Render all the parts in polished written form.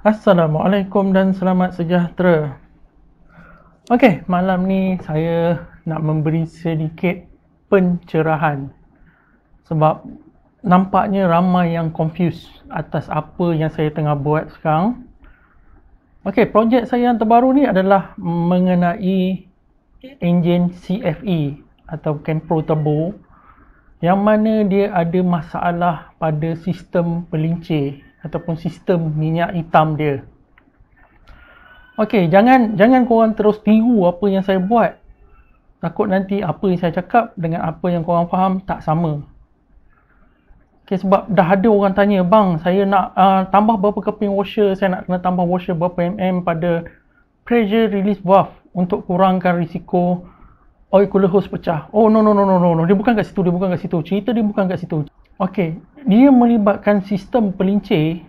Assalamualaikum dan selamat sejahtera. Okey, malam ni saya nak memberi sedikit pencerahan sebab nampaknya ramai yang confused atas apa yang saya tengah buat sekarang. Okey, projek saya yang terbaru ni adalah mengenai enjin CFE atau Kempro Turbo yang mana dia ada masalah pada sistem pelincir ataupun sistem minyak hitam dia. Okey, jangan korang terus tiru apa yang saya buat. Takut nanti apa yang saya cakap dengan apa yang korang faham tak sama. Okey, sebab dah ada orang tanya, bang, saya nak tambah berapa keping washer, saya nak kena tambah washer berapa mm pada pressure release valve untuk kurangkan risiko oil cooler hose pecah. Oh no, dia bukan kat situ, cerita dia bukan kat situ. Okey, dia melibatkan sistem pelincir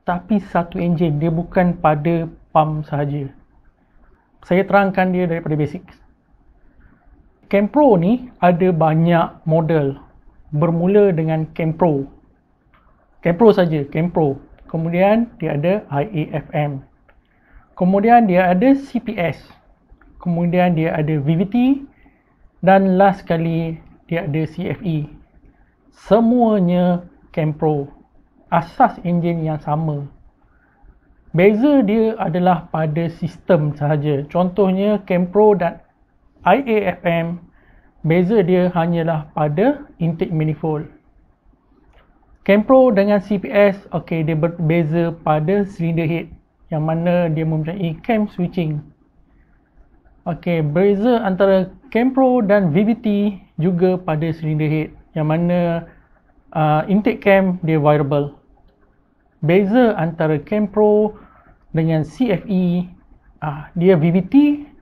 tapi satu enjin, dia bukan pada pump sahaja. Saya terangkan dia daripada basic. Kempro ni ada banyak model. Bermula dengan Kempro. Kempro saja, Kempro. Kemudian dia ada IAFM. Kemudian dia ada CPS. Kemudian dia ada VVT dan last sekali dia ada CFE. Semuanya Kempro. Asas enjin yang sama. Beza dia adalah pada sistem sahaja. Contohnya Kempro dan IAFM, beza dia hanyalah pada intake manifold. Kempro dengan CPS, okey, dia berbeza pada cylinder head yang mana dia mempunyai cam switching. Okey, beza antara Kempro dan VVT juga pada cylinder head yang mana intake cam dia variable. Beza antara Kempro dengan CFE, dia VVT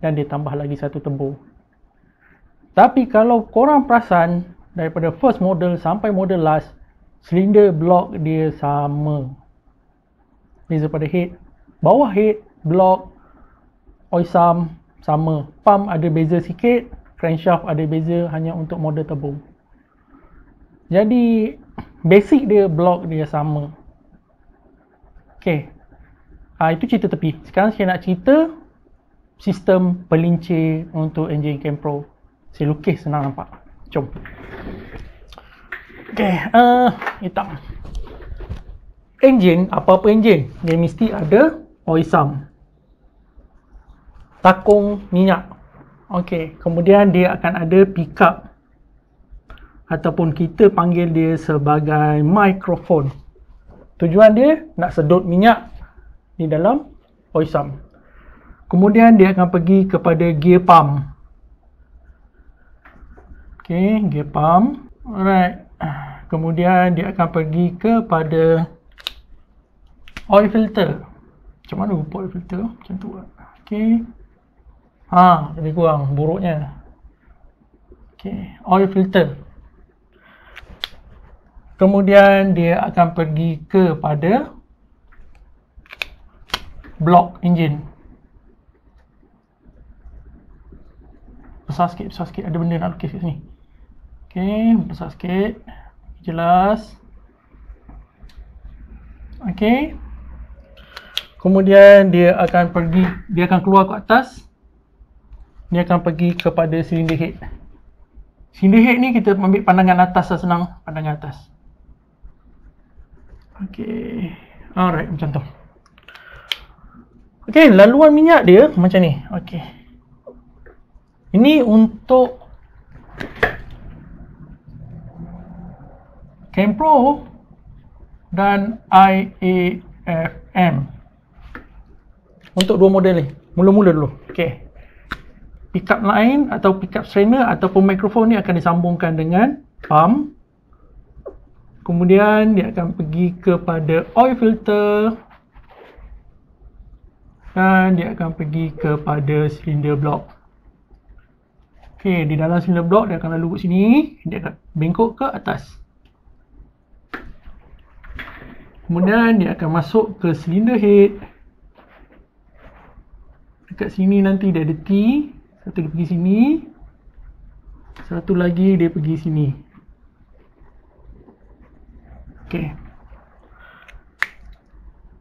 dan dia tambah lagi satu turbo. Tapi kalau korang perasan daripada first model sampai model last, cylinder block dia sama. Beza pada head, bawah head, block, oil sump sama. Pump ada beza sikit, crankshaft ada beza hanya untuk model turbo. Jadi basic dia, block dia sama. Okay, itu cerita tepi. Sekarang saya nak cerita sistem pelincir untuk enjin Kempro. Saya lukis senang nampak. Jom. Okay, hitam. Enjin, apa-apa enjin, dia mesti ada oil sump, takung minyak. Okay, kemudian dia akan ada pickup ataupun kita panggil dia sebagai mikrofon. Tujuan dia nak sedut minyak di dalam oil sump. Kemudian dia akan pergi kepada gear pump. Okay, gear pump. Alright. Kemudian dia akan pergi kepada oil filter. Macam mana rupa oil filter? Macam tu. Okay. Lebih kurang buruknya. Okay, oil filter. Kemudian dia akan pergi kepada block engine. Besar sikit. Ada benda nak lukis kat sini. Okay, besar sikit. Jelas. Okay. Kemudian dia akan keluar ke atas. Dia akan pergi kepada cylinder head. Cylinder head ni kita ambil pandangan atas lah, senang. Pandangan atas. Okay. Alright, macam tu. Okay, laluan minyak dia macam ni. Okay. Ini untuk Kempro dan IAFM. Untuk dua model ni. Mula-mula dulu. Okay. Pickup line atau pickup strainer ataupun mikrofon ni akan disambungkan dengan pump. Kemudian dia akan pergi kepada oil filter. Dan dia akan pergi kepada cylinder block. Okay, di dalam cylinder block dia akan lalu ke sini. Dia akan bengkok ke atas. Kemudian dia akan masuk ke cylinder head. Dekat sini nanti dia ada T. Satu dia pergi sini. Satu lagi dia pergi sini. Okay.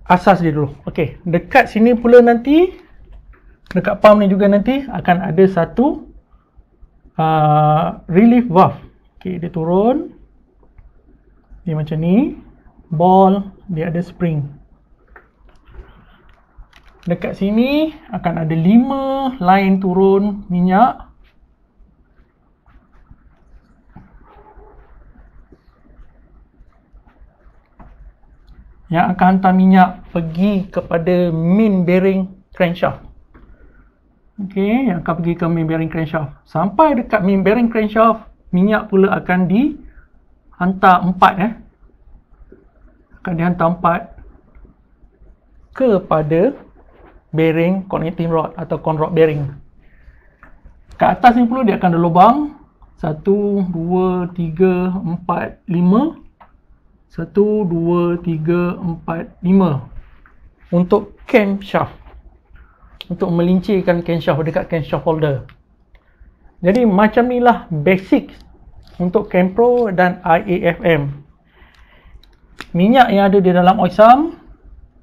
asas dia dulu. Okey, dekat sini pula nanti, dekat pump ni juga nanti akan ada satu relief valve. Okey, dia turun. Dia macam ni. Ball, dia ada spring. Dekat sini akan ada 5 line turun minyak. Yang akan hantar minyak pergi kepada main bearing crankshaft. Okey, yang akan pergi ke main bearing crankshaft. Sampai dekat main bearing crankshaft, minyak pula akan dihantar 4 akan dihantar 4 kepada bearing connecting rod atau con rod bearing. Kat atas ni pula dia akan ada lubang 1, 2, 3, 4, 5. 1, 2, 3, 4, 5 untuk camshaft, untuk melincirkan camshaft dekat camshaft holder. Jadi macam ni lah basic untuk Campro dan IAFM. Minyak yang ada di dalam oil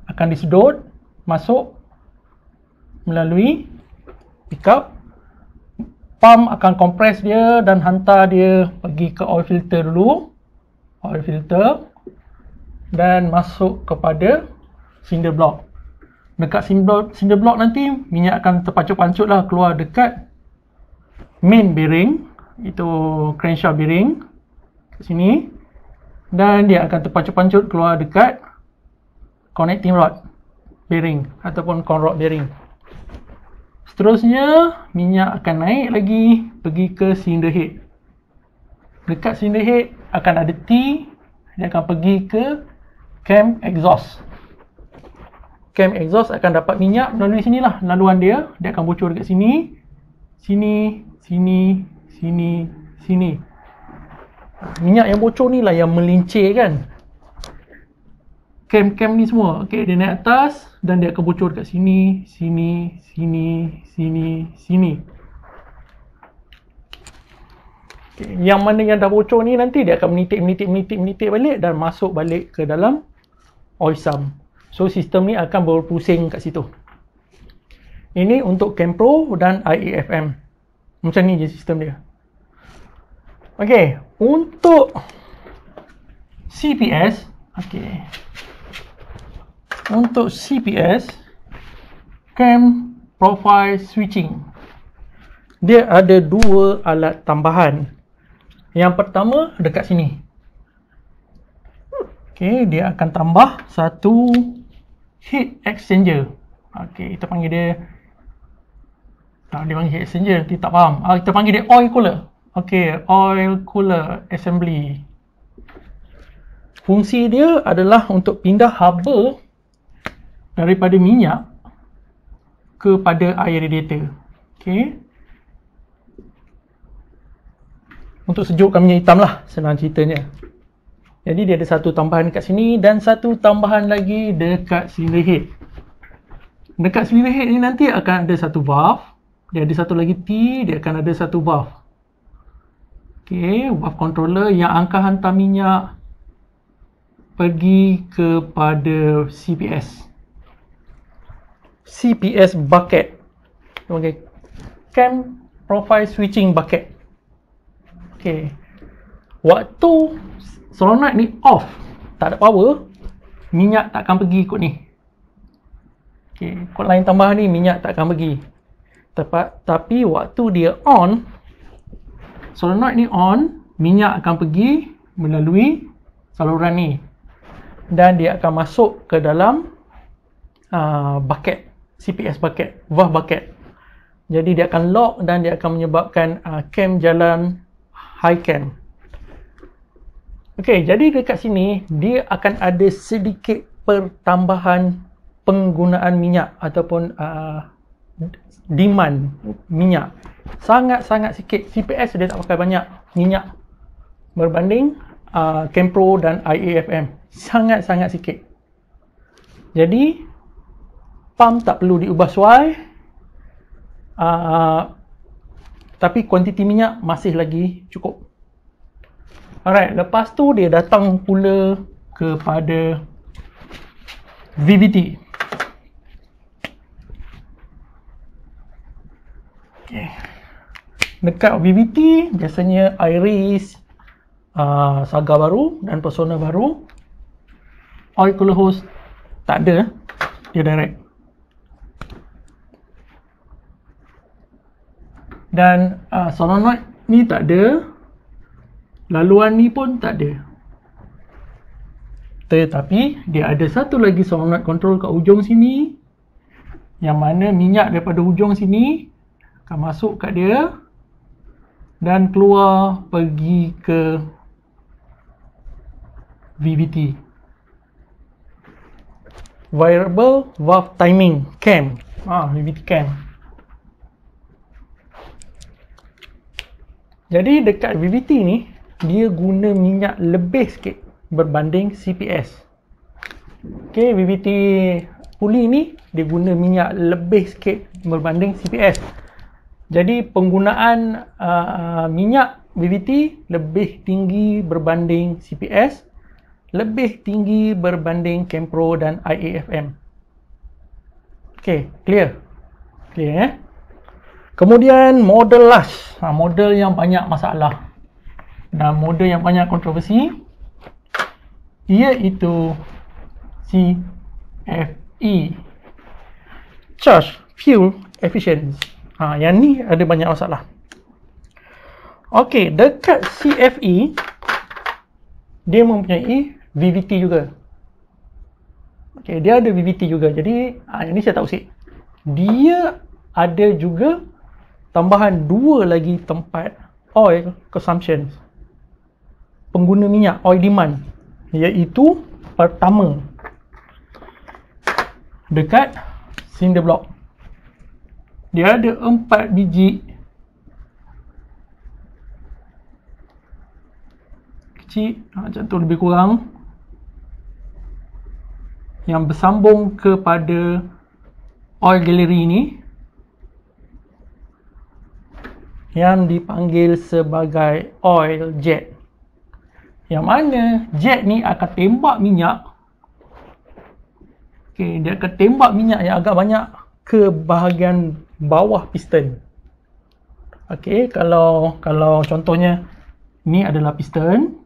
akan disedot masuk melalui pickup. Pump akan kompres dia dan hantar dia pergi ke oil filter dulu. Oil filter dan masuk kepada cylinder block. Dekat cylinder block nanti minyak akan terpancut-pancut lah keluar dekat main bearing, itu crankshaft bearing kat sini, dan dia akan terpancut-pancut keluar dekat connecting rod bearing ataupun con rod bearing. Seterusnya minyak akan naik lagi pergi ke cylinder head. Dekat cylinder head akan ada T, dia akan pergi ke cam exhaust. Cam exhaust akan dapat minyak melalui sinilah laluan dia. Dia akan bocor dekat sini, sini, sini, sini, sini. Minyak yang bocor ni lah yang melincir kan cam ni semua. Okey, dia naik atas dan dia akan bocor dekat sini, sini, sini, sini, sini. Okay. Yang mana yang dah bocor ni nanti dia akan menitik balik dan masuk balik ke dalam oil sump. So sistem ni akan berpusing kat situ. Ini untuk Campro dan IAFM. Macam ni je sistem dia. Okey, untuk CPS, okey. Untuk CPS, Cam Profile Switching, dia ada 2 alat tambahan. Yang pertama dekat sini. Okey, dia akan tambah satu heat exchanger. Okey, kita panggil dia, dia panggil heat exchanger, kita tak faham. Kita panggil dia oil cooler. Okey, oil cooler assembly. Fungsi dia adalah untuk pindah haba daripada minyak kepada air radiator. Okey. Untuk sejukkan minyak hitam lah, senang ceritanya. Jadi dia ada satu tambahan dekat sini dan satu tambahan lagi dekat cylinder head. Dekat cylinder head ni nanti akan ada satu valve. Dia ada satu lagi T, dia akan ada satu valve. Okey, valve controller yang akan hantar minyak pergi kepada CPS bucket. Okey, Cam Profile Switching bucket. Okey, waktu solenoid ni off, tak ada power, minyak tak akan pergi ikut ni. Okey, kod lain tambahan ni minyak tak akan pergi. Tapi waktu dia on, solenoid ni on, minyak akan pergi melalui saluran ni dan dia akan masuk ke dalam bucket, CPS bucket, valve bucket. Jadi dia akan lock dan dia akan menyebabkan cam jalan high cam. Okey, jadi dekat sini dia akan ada sedikit pertambahan penggunaan minyak ataupun demand minyak. Sangat-sangat sikit. CPS dia tak pakai banyak minyak berbanding Campro dan IAFM. Sangat-sangat sikit. Jadi pump tak perlu diubah suai, tapi kuantiti minyak masih lagi cukup. Alright, lepas tu dia datang pula kepada VVT. Okay. Dekat VVT biasanya iris, Saga baru dan Persona baru. Oil cooler hose tak ada, dia direct. Dan solenoid ni tak ada, laluan ni pun tak ada. Tetapi dia ada satu lagi solenoid control kat hujung sini, yang mana minyak daripada hujung sini akan masuk kat dia dan keluar pergi ke VVT, variable valve timing cam, VVT cam. Jadi dekat VVT ni dia guna minyak lebih sikit berbanding CPS. Okay, VVT puli ni dia guna minyak lebih sikit berbanding CPS. Jadi penggunaan minyak VVT lebih tinggi berbanding CPS, lebih tinggi berbanding Kempro dan IAFM. Okay, clear? Clear. Kemudian model last, model yang banyak masalah dan model yang banyak kontroversi, iaitu CFE, Charge Fuel Efficiency. Yang ni ada banyak masalah. Okey, dekat CFE dia mempunyai VVT juga. Okey, dia ada VVT juga. Jadi yang ni saya tak usik. Dia ada juga tambahan 2 lagi tempat oil consumption, pengguna minyak, oil demand, iaitu pertama dekat cylinder block. Dia ada 4 biji kecil, macam tu lebih kurang, yang bersambung kepada oil gallery ni, yang dipanggil sebagai oil jet. Yang mana jet ni akan tembak minyak. Okay, dia akan tembak minyak yang agak banyak ke bahagian bawah piston. Okey, kalau contohnya ni adalah piston.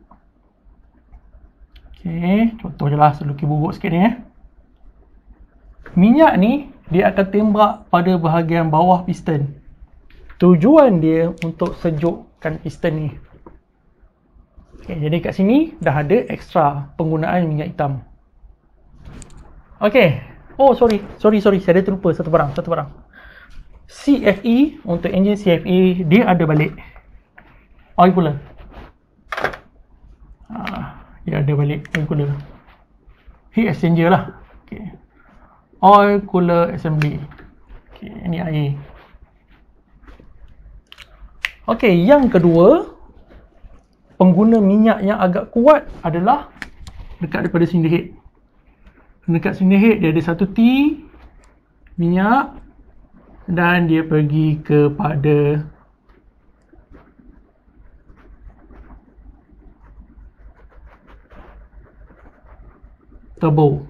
Okey, contoh je lah, selukis buruk sikit ni. Minyak ni dia akan tembak pada bahagian bawah piston. Tujuan dia untuk sejukkan piston ni. Okey, jadi kat sini dah ada ekstra penggunaan minyak hitam. Okey. Oh, sorry, saya ada terlupa satu barang. CFE, untuk enjin CFE, dia ada balik oil cooler. Dia ada balik oil cooler. Heat exchanger lah. Okay. Oil cooler assembly. Okay, ini air. Okay, yang kedua, pengguna minyak yang agak kuat adalah dekat daripada cylinder head. Dekat cylinder head dia ada satu T minyak dan dia pergi kepada turbo.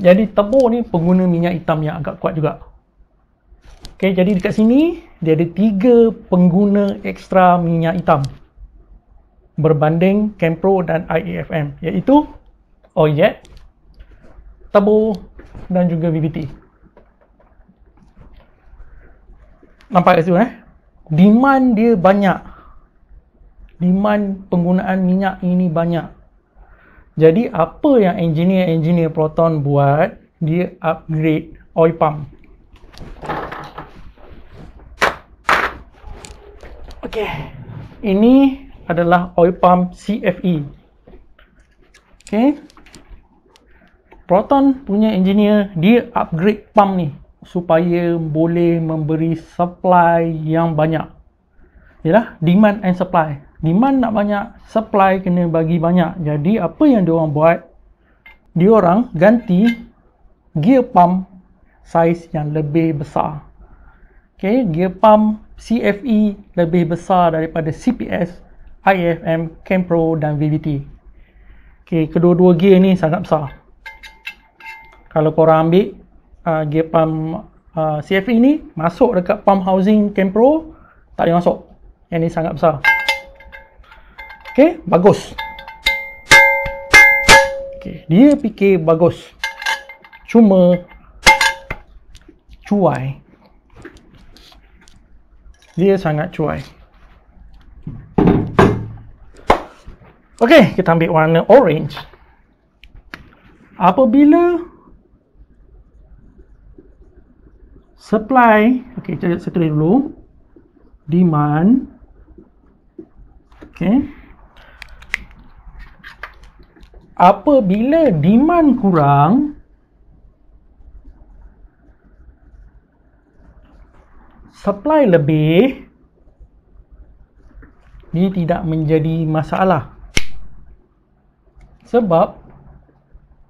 Jadi turbo ni pengguna minyak hitam yang agak kuat juga. Okay, jadi dekat sini dia ada 3 pengguna ekstra minyak hitam berbanding Kempro dan IAFM, iaitu oil jet, turbo dan juga VVT. Nampak kat situ demand dia banyak. Demand penggunaan minyak ini banyak. Jadi apa yang engineer Proton buat, dia upgrade oil pump. Okey, ini adalah oil pump CFE. Okay, Proton punya engineer dia upgrade pump ni supaya boleh memberi supply yang banyak. Yalah, demand and supply. Demand nak banyak, supply kena bagi banyak. Jadi apa yang diorang buat, diorang ganti gear pump saiz yang lebih besar. Okay, gear pump CFE lebih besar daripada CPS IAFM, Kempro dan VVT. Okay, kedua-dua gear ni sangat besar. Kalau korang ambil gear pump CFE ni masuk dekat pump housing Kempro, tak boleh masuk. Yang ni sangat besar. Okay, bagus. Okay, dia fikir bagus. Cuma cuai. Dia sangat cuai. Okay, kita ambil warna orange. Apabila supply, okay, kita settle dulu. Demand. Okay. Apabila demand kurang, supply lebih, ini tidak menjadi masalah. Sebab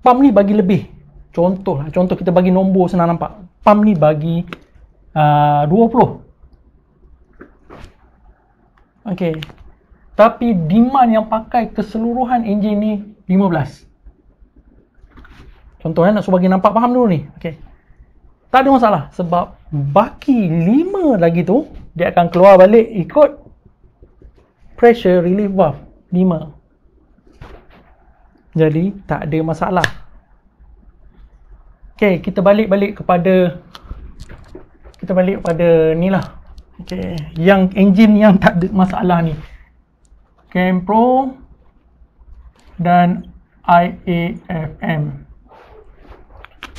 pump ni bagi lebih. Contoh kita bagi nombor senang nampak. Pump ni bagi 20. Okey. Tapi demand yang pakai keseluruhan enjin ni 15. Contohnya nak suruh bagi nampak faham dulu ni. Okey. Tak ada masalah sebab baki 5 lagi tu dia akan keluar balik ikut pressure relief valve 5. Jadi tak ada masalah. Okey, kita balik kepada ni lah. Okey, yang enjin yang tak ada masalah ni. Kempro dan IAFM.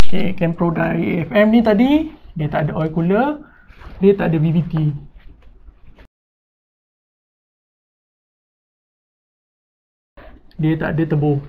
Okey, Kempro dan IAFM ni tadi dia tak ada oil cooler, dia tak ada VVT. Dia tak ada turbo.